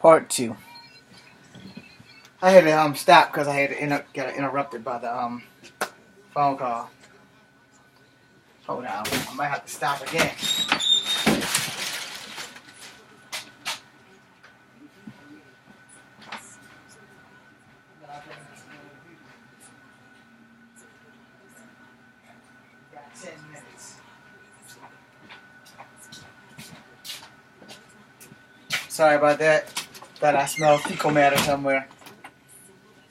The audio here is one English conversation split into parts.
Part 2. I had to stop because I had to get interrupted by the phone call. Hold on, I might have to stop again. Got 10 minutes. Sorry about that. Thought I smelled fecal matter somewhere.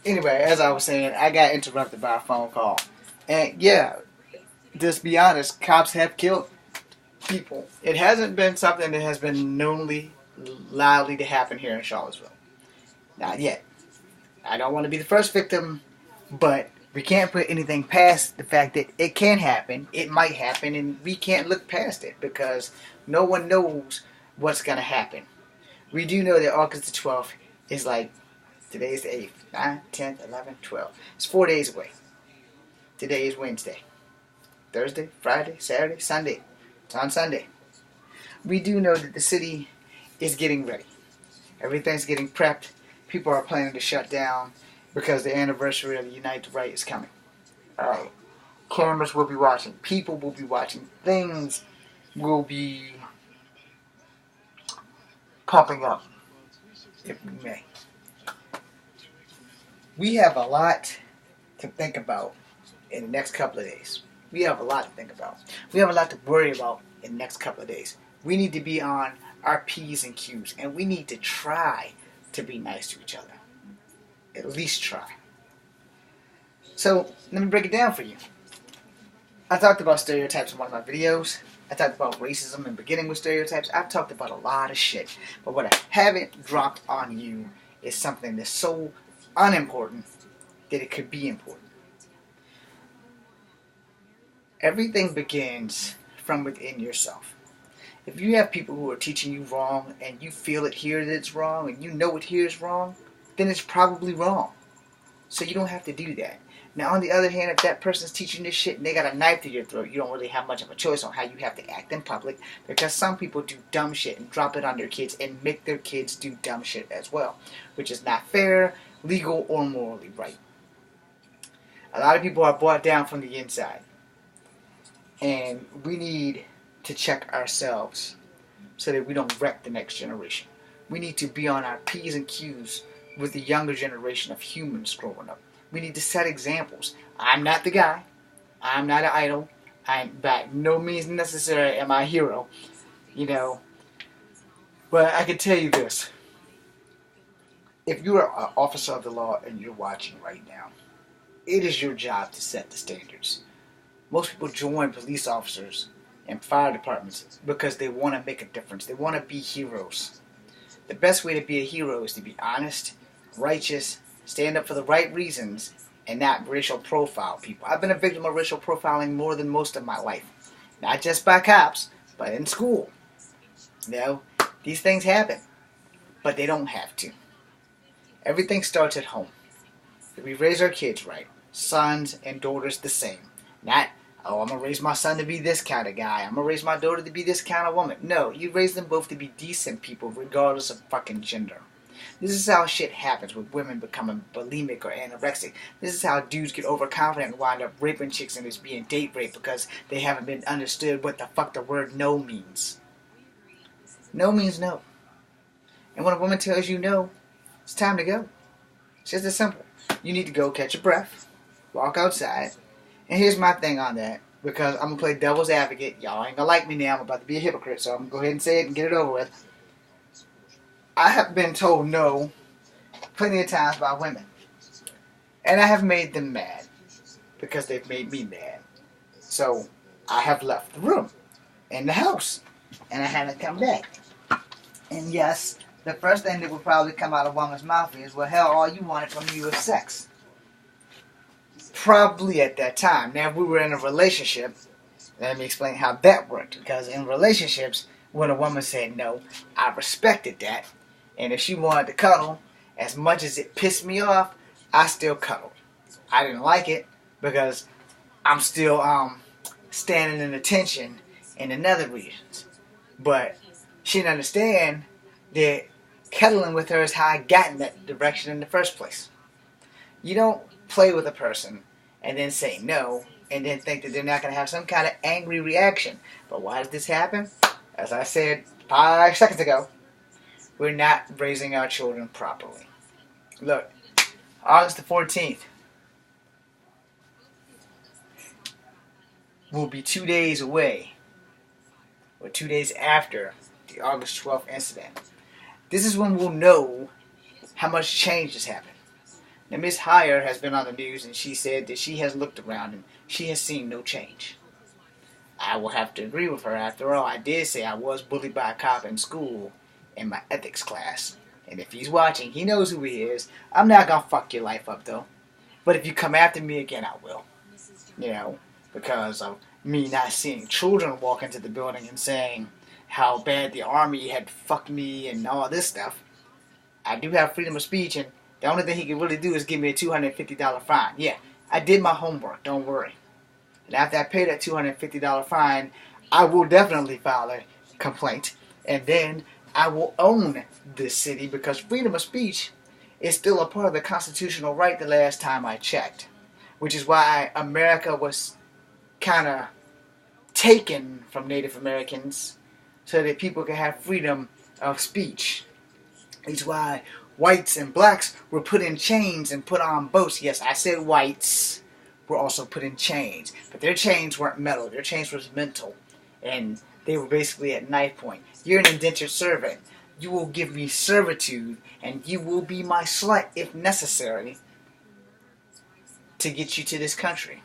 Anyway, as I was saying, I got interrupted by a phone call. And yeah, just be honest, cops have killed people. It hasn't been something that has been knownly, loudly to happen here in Charlottesville. Not yet. I don't want to be the first victim, but we can't put anything past the fact that it can happen, it might happen, and we can't look past it because no one knows what's going to happen. We do know that August the 12th is like, today's the 8th, 9th, 10th, 11th, 12th. It's 4 days away. Today is Wednesday. Thursday, Friday, Saturday, Sunday. It's on Sunday. We do know that the city is getting ready. Everything's getting prepped. People are planning to shut down because the anniversary of the Unite the Right is coming. Alright. Cameras will be watching. People will be watching. Things will be pumping up, if we may. We have a lot to think about in the next couple of days. We have a lot to think about. We have a lot to worry about in the next couple of days. We need to be on our P's and Q's, and we need to try to be nice to each other. At least try. So, let me break it down for you. I talked about stereotypes in one of my videos. I talked about racism and beginning with stereotypes. I've talked about a lot of shit. But what I haven't dropped on you is something that's so unimportant that it could be important. Everything begins from within yourself. If you have people who are teaching you wrong and you feel it here that it's wrong and you know it here is wrong, then it's probably wrong. So you don't have to do that. Now on the other hand, if that person's teaching this shit and they got a knife to your throat, you don't really have much of a choice on how you have to act in public because some people do dumb shit and drop it on their kids and make their kids do dumb shit as well, which is not fair, legal, or morally right. A lot of people are brought down from the inside. And we need to check ourselves so that we don't wreck the next generation. We need to be on our P's and Q's with the younger generation of humans growing up. We need to set examples. I'm not the guy. I'm not an idol. I'm by no means necessary am I a hero. You know. But I can tell you this. If you're an officer of the law and you're watching right now, it is your job to set the standards. Most people join police officers and fire departments because they want to make a difference. They want to be heroes. The best way to be a hero is to be honest, righteous, stand up for the right reasons, and not racial profile people. I've been a victim of racial profiling more than most of my life. Not just by cops, but in school. You know, these things happen, but they don't have to. Everything starts at home. If we raise our kids right, sons and daughters the same. Not, oh, I'm going to raise my son to be this kind of guy. I'm going to raise my daughter to be this kind of woman. No, you raise them both to be decent people regardless of fucking gender. This is how shit happens with women becoming bulimic or anorexic. This is how dudes get overconfident and wind up raping chicks and it's being date rape because they haven't been understood what the fuck the word no means. No means no. And when a woman tells you no, it's time to go. It's just as simple. You need to go catch your breath, walk outside. And here's my thing on that, because I'm going to play devil's advocate. Y'all ain't going to like me now. I'm about to be a hypocrite, so I'm going to go ahead and say it and get it over with. I have been told no plenty of times by women. And I have made them mad, because they've made me mad. So I have left the room, and the house, and I haven't come back. And yes, the first thing that would probably come out of a woman's mouth is, well, hell, all you wanted from me was sex. Probably at that time. Now, if we were in a relationship, let me explain how that worked. Because in relationships, when a woman said no, I respected that. And if she wanted to cuddle, as much as it pissed me off, I still cuddled. I didn't like it because I'm still standing in attention in another reasons. But she didn't understand that Kettling with her is how I got in that direction in the first place. You don't play with a person and then say no and then think that they're not going to have some kind of angry reaction. But why does this happen? As I said 5 seconds ago, we're not raising our children properly. Look, August the 14th will be 2 days away, or 2 days after the August 12th incident. This is when we'll know how much change has happened. Now, Miss Heyer has been on the news and she said that she has looked around and she has seen no change. I will have to agree with her. After all, I did say I was bullied by a cop in school in my ethics class. And if he's watching, he knows who he is. I'm not going to fuck your life up, though. But if you come after me again, I will. You know, because of me not seeing children walk into the building and saying how bad the army had fucked me and all this stuff. I do have freedom of speech, and the only thing he can really do is give me a $250 fine. Yeah, I did my homework, don't worry. And after I pay that $250 fine, I will definitely file a complaint. And then I will own this city because freedom of speech is still a part of the constitutional right the last time I checked. Which is why America was kind of taken from Native Americans so that people could have freedom of speech. It's why whites and blacks were put in chains and put on boats. Yes, I said whites were also put in chains. But their chains weren't metal. Their chains was mental. And they were basically at knife point. You're an indentured servant. You will give me servitude, and you will be my slut if necessary to get you to this country.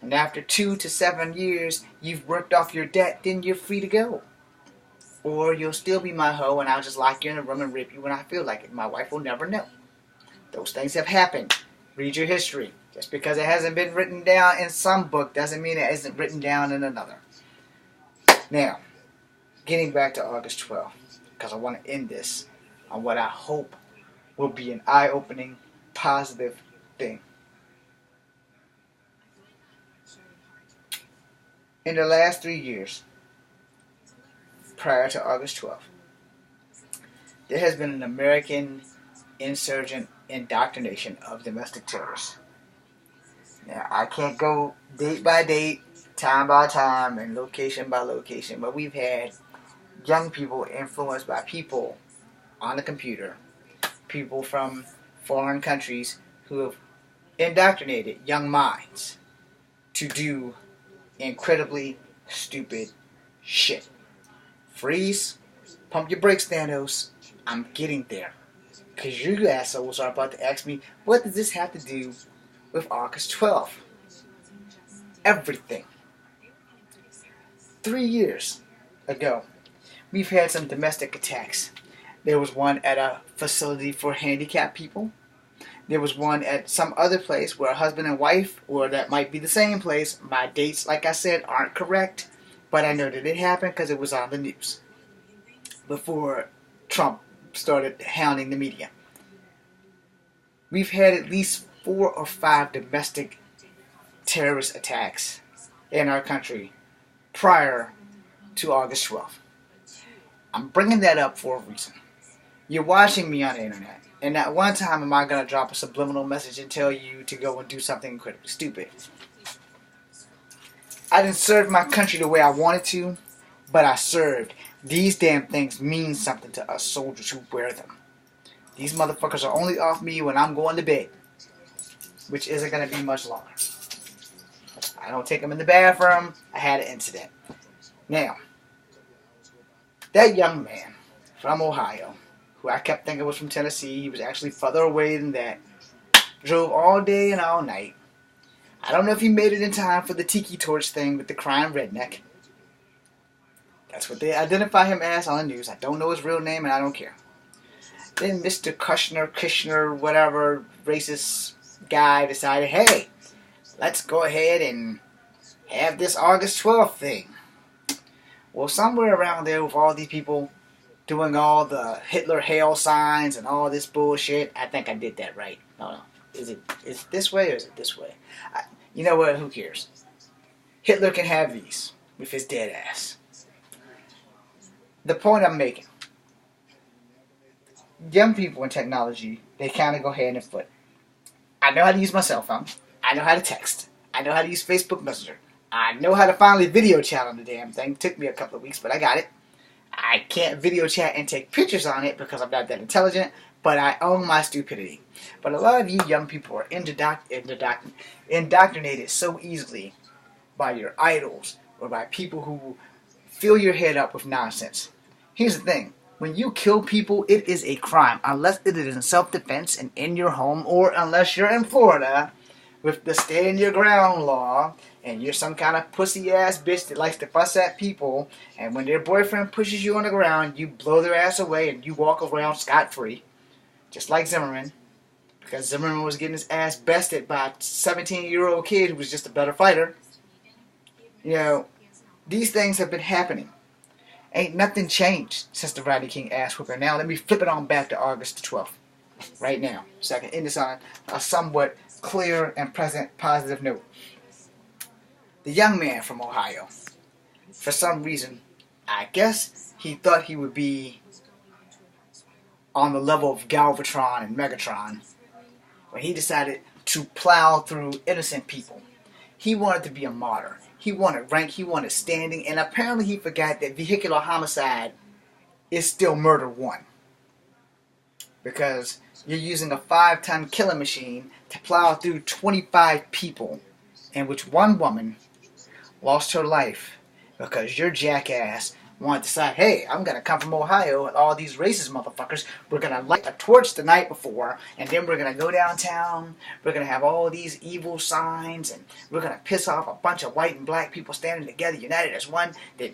And after 2 to 7 years, you've worked off your debt, then you're free to go. Or you'll still be my hoe and I'll just lock you in a room and rape you when I feel like it. My wife will never know. Those things have happened. Read your history. Just because it hasn't been written down in some book doesn't mean it isn't written down in another. Now, getting back to August 12th, because I want to end this on what I hope will be an eye-opening, positive thing. In the last 3 years, prior to August 12th, there has been an American insurgent indoctrination of domestic terrorists. Now, I can't go date by date, time by time, and location by location, but we've had young people influenced by people on the computer, people from foreign countries who have indoctrinated young minds to do incredibly stupid shit. Freeze. Pump your brakes, Thanos. I'm getting there. Because you assholes are about to ask me, what does this have to do with August 12th? Everything. 3 years ago, we've had some domestic attacks. There was one at a facility for handicapped people. There was one at some other place where a husband and wife, or that might be the same place. My dates, like I said, aren't correct. But I know that it happened because it was on the news before Trump started hounding the media. We've had at least 4 or 5 domestic terrorist attacks in our country prior to August 12th. I'm bringing that up for a reason. You're watching me on the internet, and not one time am I going to drop a subliminal message and tell you to go and do something incredibly stupid. I didn't serve my country the way I wanted to, but I served. These damn things mean something to us soldiers who wear them. These motherfuckers are only off me when I'm going to bed, which isn't going to be much longer. I don't take them in the bathroom. I had an incident. Now, that young man from Ohio, who I kept thinking was from Tennessee, he was actually further away than that, drove all day and all night. I don't know if he made it in time for the tiki torch thing with the crying redneck. That's what they identify him as on the news. I don't know his real name and I don't care. Then Mr. Kushner, whatever racist guy decided, hey, let's go ahead and have this August 12th thing. Well, somewhere around there with all these people doing all the Hitler hail signs and all this bullshit, I think I did that right. No. Is it this way or is it this way? You know what? Who cares? Hitler can have these with his dead ass. The point I'm making. young people in technology, they kind of go hand in foot. I know how to use my cell phone. I know how to text. I know how to use Facebook Messenger. I know how to finally video chat on the damn thing. Took me a couple of weeks, but I got it. I can't video chat and take pictures on it because I'm not that intelligent, but I own my stupidity. But a lot of you young people are indoctrinated so easily by your idols or by people who fill your head up with nonsense. Here's the thing. When you kill people, it is a crime, unless it is in self-defense and in your home, or unless you're in Florida with the stand your ground law, and you're some kind of pussy-ass bitch that likes to fuss at people, and when their boyfriend pushes you on the ground, you blow their ass away and you walk around scot-free, just like Zimmerman, because Zimmerman was getting his ass bested by a 17-year-old kid who was just a better fighter. You know, these things have been happening. Ain't nothing changed since the Rodney King ass whooping. Now let me flip it on back to August the 12th. Right now. So I can end this on a somewhat clear and present positive note. The young man from Ohio, for some reason, I guess he thought he would be on the level of Galvatron and Megatron when he decided to plow through innocent people. He wanted to be a martyr. He wanted rank, he wanted standing, and apparently he forgot that vehicular homicide is still murder one. Because you're using a 5-ton killing machine to plow through 25 people, in which one woman lost her life because your jackass wanted to decide, hey, I'm going to come from Ohio and all these racist motherfuckers. We're going to light a torch the night before, and then we're going to go downtown. We're going to have all these evil signs, and we're going to piss off a bunch of white and black people standing together, united as one, that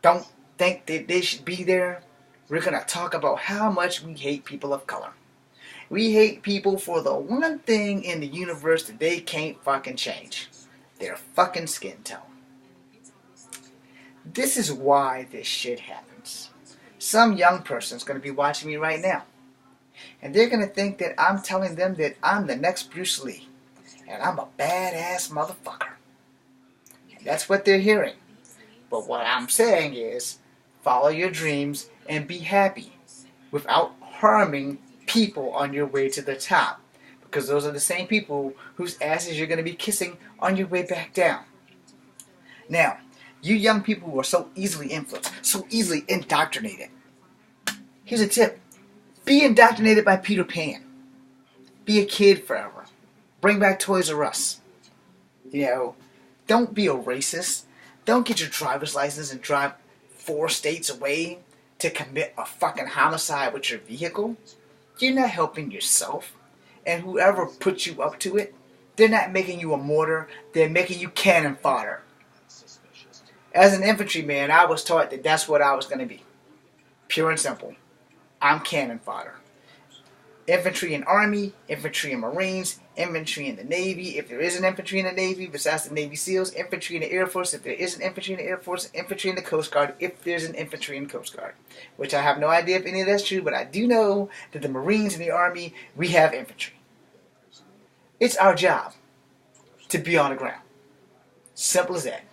don't think that they should be there. We're going to talk about how much we hate people of color. We hate people for the one thing in the universe that they can't fucking change. Their fucking skin tone. This is why this shit happens. Some young person's going to be watching me right now. And they're going to think that I'm telling them that I'm the next Bruce Lee. And I'm a badass motherfucker. And that's what they're hearing. But what I'm saying is, follow your dreams and be happy without harming people on your way to the top. Because those are the same people whose asses you're going to be kissing on your way back down. Now, you young people who are so easily influenced, so easily indoctrinated. Here's a tip. Be indoctrinated by Peter Pan. Be a kid forever. Bring back Toys R Us. You know, don't be a racist. Don't get your driver's license and drive 4 states away to commit a fucking homicide with your vehicle. You're not helping yourself. And whoever puts you up to it, they're not making you a martyr. They're making you cannon fodder. As an infantryman, I was taught that that's what I was going to be. Pure and simple. I'm cannon fodder. Infantry and Army, infantry and Marines, infantry in the Navy, if there is an infantry in the Navy, besides the Navy SEALs, infantry in the Air Force, if there is an infantry in the Air Force, infantry in the Coast Guard, if there's an infantry in the Coast Guard. Which I have no idea if any of that's true, but I do know that the Marines and the Army, we have infantry. It's our job to be on the ground. Simple as that.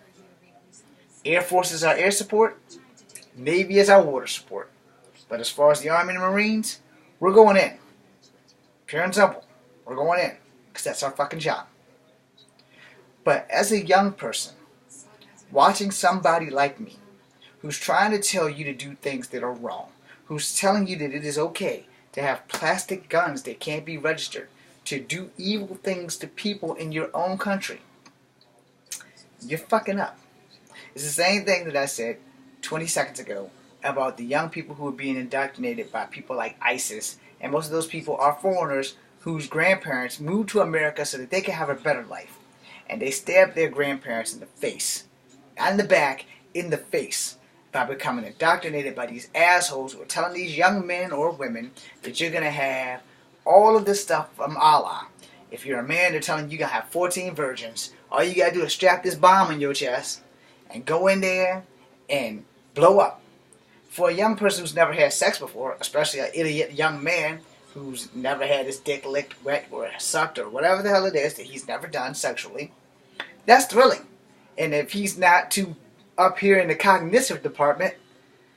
Air Force is our air support. Navy is our water support. But as far as the Army and the Marines, we're going in. Pure and simple. We're going in. Because that's our fucking job. But as a young person, watching somebody like me, who's trying to tell you to do things that are wrong, who's telling you that it is okay to have plastic guns that can't be registered, to do evil things to people in your own country, you're fucking up. It's the same thing that I said 20 seconds ago about the young people who are being indoctrinated by people like ISIS, and most of those people are foreigners whose grandparents moved to America so that they can have a better life. And they stabbed their grandparents in the face, not in the back, in the face, by becoming indoctrinated by these assholes who are telling these young men or women that you're going to have all of this stuff from Allah. If you're a man, they're telling you you're going to have 14 virgins. All you got to do is strap this bomb in your chest and go in there and blow up. For a young person who's never had sex before, especially an idiot young man who's never had his dick licked, wet, or sucked, or whatever the hell it is that he's never done sexually, that's thrilling. And if he's not too up here in the cognitive department,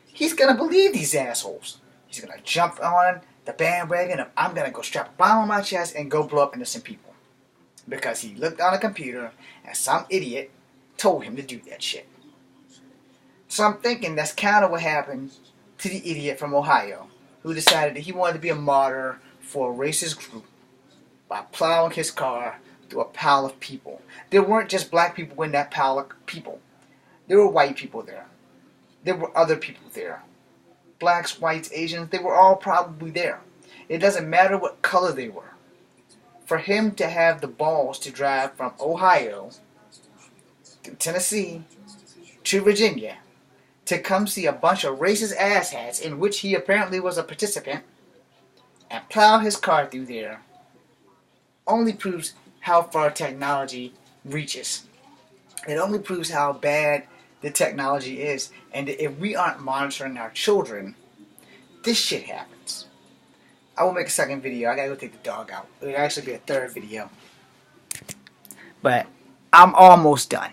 he's going to believe these assholes. He's gonna jump on the bandwagon of I'm gonna go strap a bomb on my chest and go blow up innocent people. Because he looked on a computer and some idiot told him to do that shit. So I'm thinking that's kind of what happened to the idiot from Ohio who decided that he wanted to be a martyr for a racist group by plowing his car through a pile of people. There weren't just black people in that pile of people. There were white people there. There were other people there. Blacks, whites, Asians, they were all probably there. It doesn't matter what color they were. For him to have the balls to drive from Ohio to Tennessee to Virginia to come see a bunch of racist asshats in which he apparently was a participant and plow his car through there only proves how far technology reaches. It only proves how bad the technology is, and if we aren't monitoring our children, this shit happens. I will make a second video. I gotta go take the dog out. It'll actually be a third video. But I'm almost done.